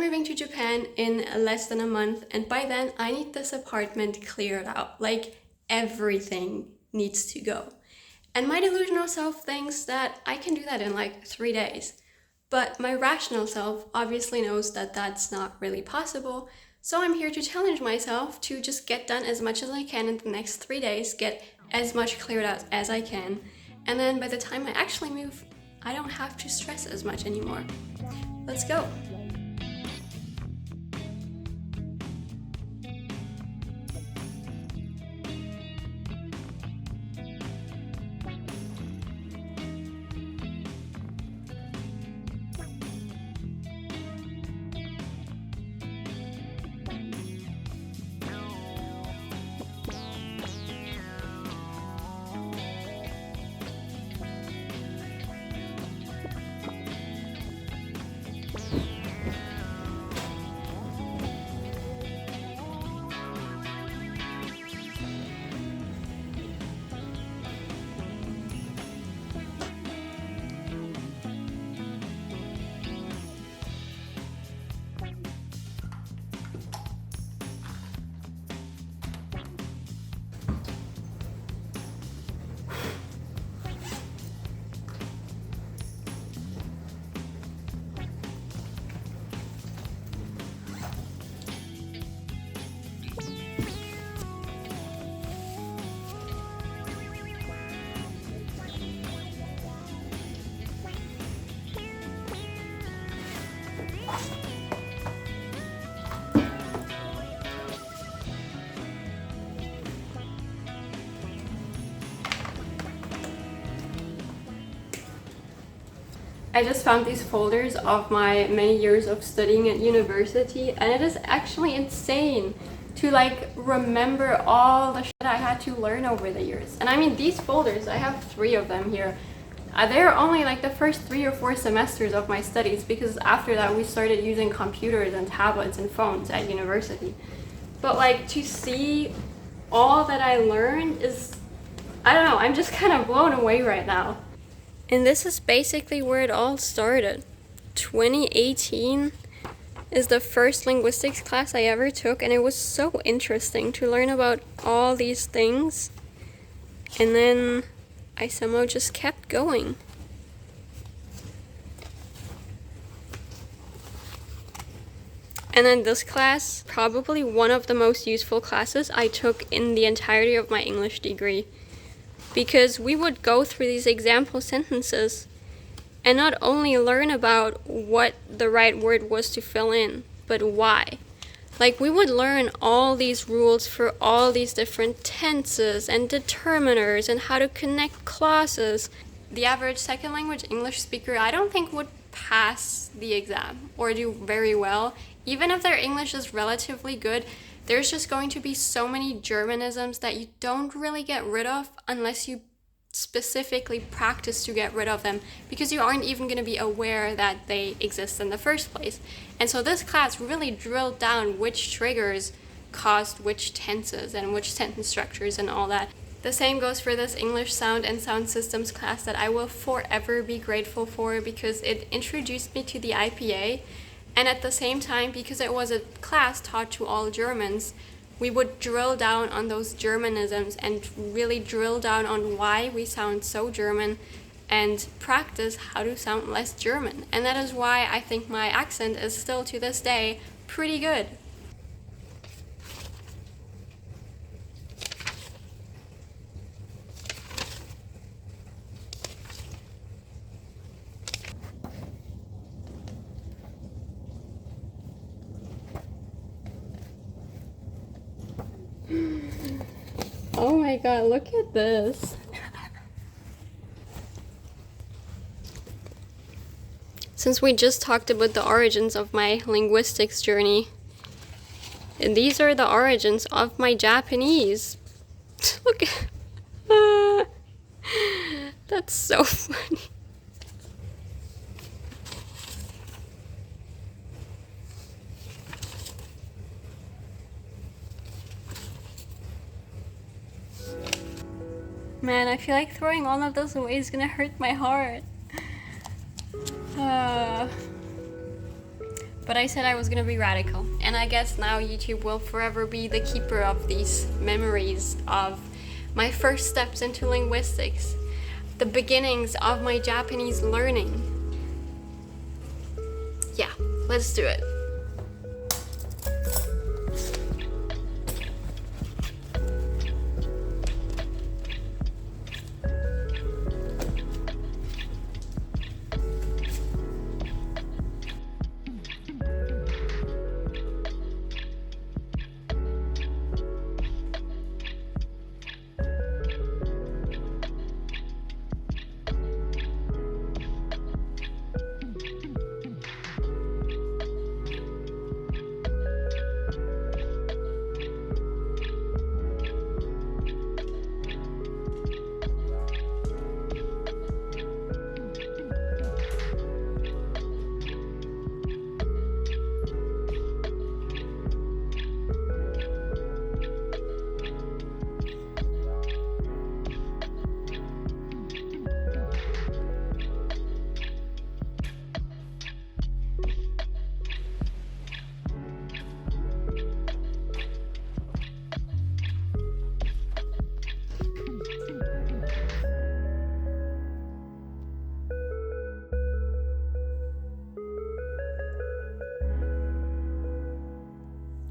moving to Japan in less than a month, and by then I need this apartment cleared out. Like, everything needs to go. And my delusional self thinks that I can do that in like 3 days. But my rational self obviously knows that that's not really possible. So I'm here to challenge myself to just get done as much as I can in the next 3 days, get as much cleared out as I can. And then by the time I actually move, I don't have to stress as much anymore. Let's go. I just found these folders of my many years of studying at university, and it is actually insane to like remember all the shit I had to learn over the years. And I mean, these folders, I have 3 of them here. They're only like the first 3 or 4 semesters of my studies, because after that we started using computers and tablets and phones at university. But like, to see all that I learned is, I don't know, I'm just kind of blown away right now. And this is basically where it all started. 2018 is the first linguistics class I ever took, and it was so interesting to learn about all these things. And then I somehow just kept going. And then this class, probably one of the most useful classes I took in the entirety of my English degree. Because we would go through these example sentences and not only learn about what the right word was to fill in, but why. Like, we would learn all these rules for all these different tenses and determiners and how to connect clauses. The average second language English speaker, I don't think, would pass the exam or do very well. Even if their English is relatively good, there's just going to be so many Germanisms that you don't really get rid of unless you specifically practice to get rid of them, because you aren't even going to be aware that they exist in the first place. And so this class really drilled down which triggers caused which tenses and which sentence structures and all that. The same goes for this English sound and sound systems class that I will forever be grateful for, because it introduced me to the IPA. And at the same time, because it was a class taught to all Germans, we would drill down on those Germanisms and really drill down on why we sound so German and practice how to sound less German. And that is why I think my accent is still to this day pretty good. Oh my god, look at this. Since we just talked about the origins of my linguistics journey, and these are the origins of my Japanese. Look at that's so funny. Man, I feel like throwing all of those away is gonna hurt my heart. But but I said I was gonna be radical. And I guess now YouTube will forever be the keeper of these memories of my first steps into linguistics, the beginnings of my Japanese learning. Yeah, let's do it.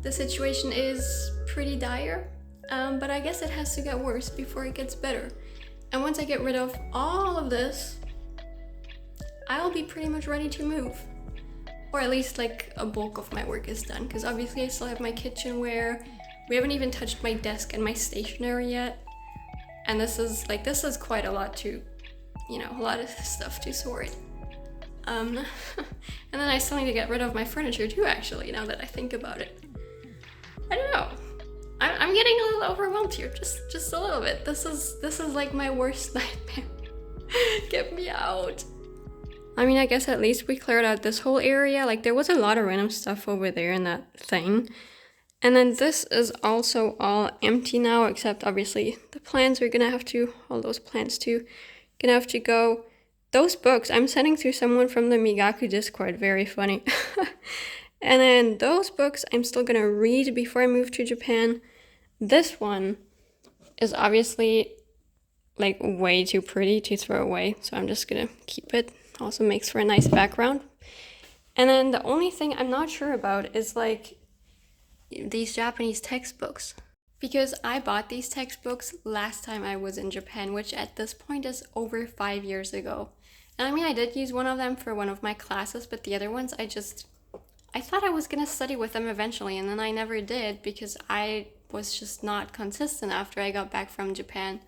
The situation is pretty dire, but I guess it has to get worse before it gets better. And once I get rid of all of this, I'll be pretty much ready to move. Or at least like a bulk of my work is done, because obviously I still have my kitchenware. We haven't even touched my desk and my stationery yet. And this is quite a lot to, a lot of stuff to sort. And then I still need to get rid of my furniture too, actually, now that I think about it. I don't know. I'm getting a little overwhelmed here, just a little bit. This is like my worst nightmare. Get me out. I mean, I guess at least we cleared out this whole area. Like, there was a lot of random stuff over there in that thing. And then this is also all empty now, except obviously the plants are gonna have to, all those plants too, gonna have to go. Those books, I'm sending to someone from the Migaku Discord, very funny. And then those books I'm still gonna read before I move to Japan. This one is obviously like way too pretty to throw away, so I'm just gonna keep it. Also makes for a nice background. And then the only thing I'm not sure about is like these Japanese textbooks. Because I bought these textbooks last time I was in Japan, which at this point is over 5 years ago. And I mean, I did use one of them for one of my classes, but the other ones I thought I was gonna study with them eventually, and then I never did because I was just not consistent after I got back from Japan.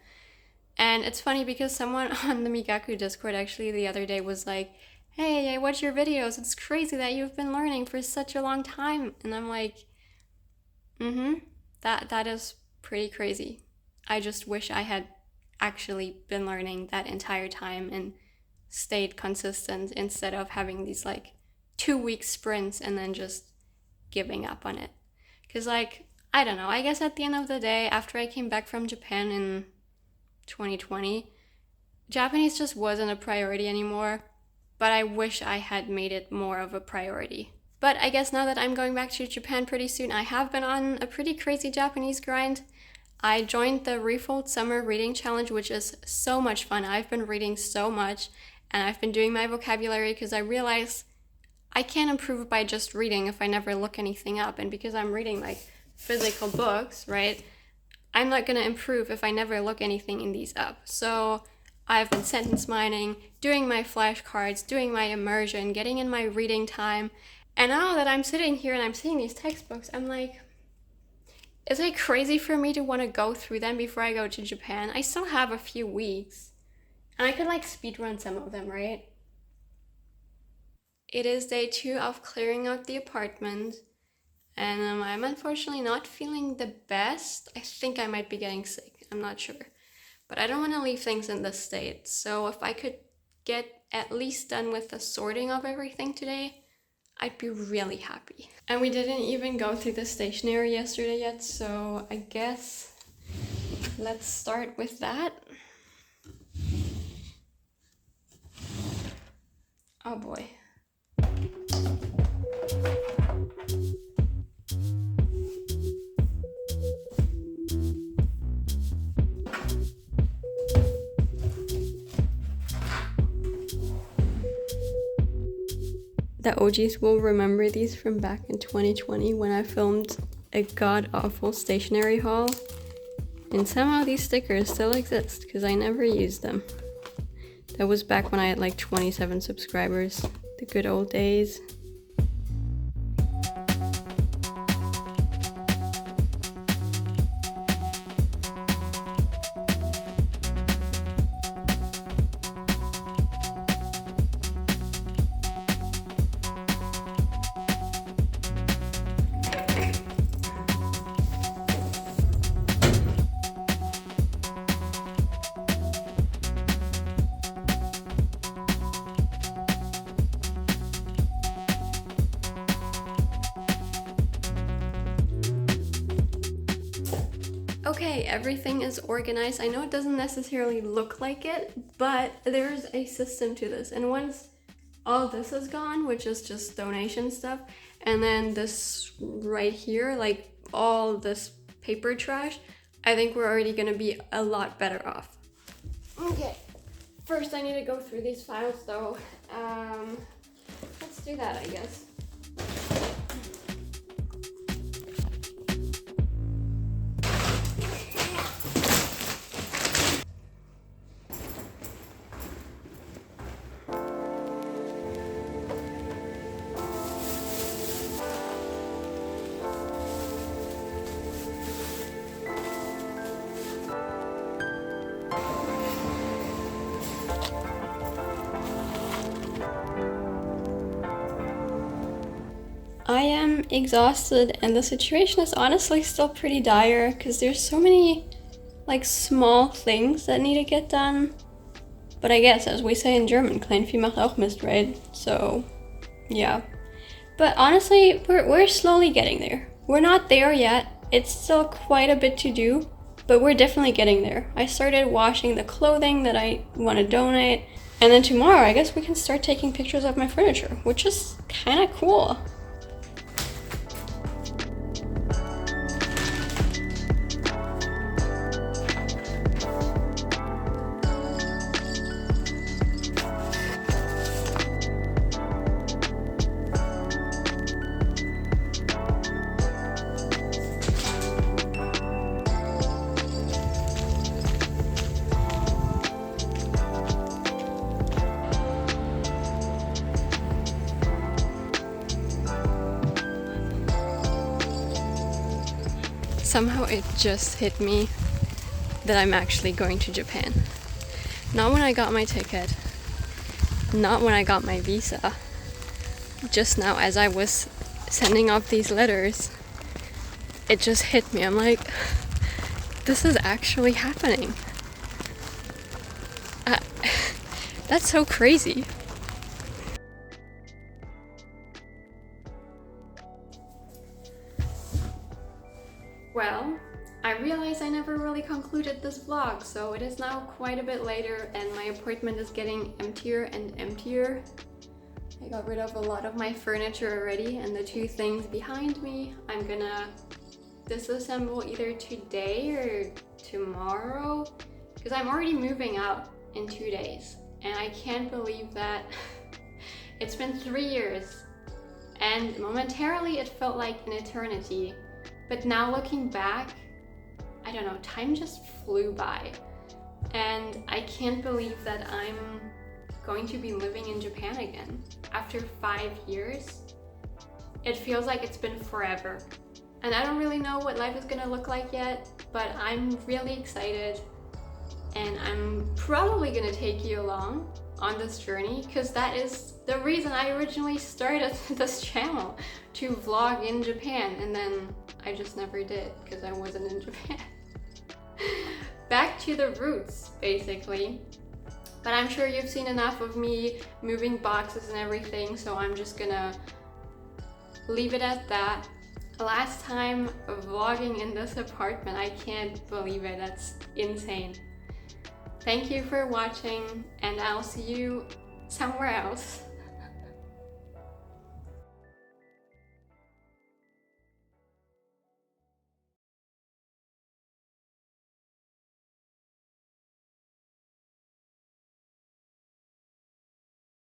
And it's funny because someone on the Migaku Discord actually the other day was like, hey, I watch your videos. It's crazy that you've been learning for such a long time. And I'm like, that is pretty crazy. I just wish I had actually been learning that entire time and stayed consistent instead of having these like 2-week sprints and then just giving up on it. Because like, I don't know, I guess at the end of the day, after I came back from Japan in 2020, Japanese just wasn't a priority anymore, but I wish I had made it more of a priority. But I guess now that I'm going back to Japan pretty soon, I have been on a pretty crazy Japanese grind. I joined the Refold Summer Reading Challenge, which is so much fun. I've been reading so much, and I've been doing my vocabulary because I realize I can't improve by just reading if I never look anything up. And because I'm reading like physical books, right, I'm not going to improve if I never look anything in these up. So I've been sentence mining, doing my flashcards, doing my immersion, getting in my reading time. And now that I'm sitting here and I'm seeing these textbooks, I'm like, is it crazy for me to want to go through them before I go to Japan? I still have a few weeks. And I could like speedrun some of them, right? It is day 2 of clearing out the apartment. And I'm unfortunately not feeling the best. I think I might be getting sick. I'm not sure. But I don't want to leave things in this state. So if I could get at least done with the sorting of everything today, I'd be really happy. And we didn't even go through the stationery yesterday yet, so I guess let's start with that. Oh boy. The OGs will remember these from back in 2020 when I filmed a god-awful stationery haul. And somehow these stickers still exist because I never used them. That was back when I had like 27 subscribers. The good old days. Okay, everything is organized. I know it doesn't necessarily look like it, but there's a system to this. And once all this is gone, which is just donation stuff, and then this right here, like all this paper trash, I think we're already gonna be a lot better off. Okay, first I need to go through these files though. Let's do that, I guess. I am exhausted and the situation is honestly still pretty dire because there's so many like small things that need to get done. But I guess as we say in German, Kleinvieh macht auch Mist, right? So yeah. But honestly, we're slowly getting there. We're not there yet. It's still quite a bit to do, but we're definitely getting there. I started washing the clothing that I want to donate, and then tomorrow I guess we can start taking pictures of my furniture, which is kind of cool. Somehow it just hit me that I'm actually going to Japan. Not when I got my ticket, not when I got my visa. Just now as I was sending off these letters, it just hit me. I'm like, this is actually happening. That's so crazy. Well, I realize I never really concluded this vlog, so it is now quite a bit later and my apartment is getting emptier and emptier. I got rid of a lot of my furniture already, and the two things behind me I'm gonna disassemble either today or tomorrow, because I'm already moving out in 2 days and I can't believe that it's been 3 years and momentarily it felt like an eternity. But now looking back, I don't know, time just flew by. And I can't believe that I'm going to be living in Japan again. After 5 years, it feels like it's been forever. And I don't really know what life is gonna look like yet, but I'm really excited. And I'm probably gonna take you along on this journey, because that is the reason I originally started this channel, to vlog in Japan, and then I just never did because I wasn't in Japan. Back to the roots, basically. But I'm sure you've seen enough of me moving boxes and everything, so I'm just gonna leave it at that. Last time vlogging in this apartment, I can't believe it, that's insane. Thank you for watching, and I'll see you somewhere else.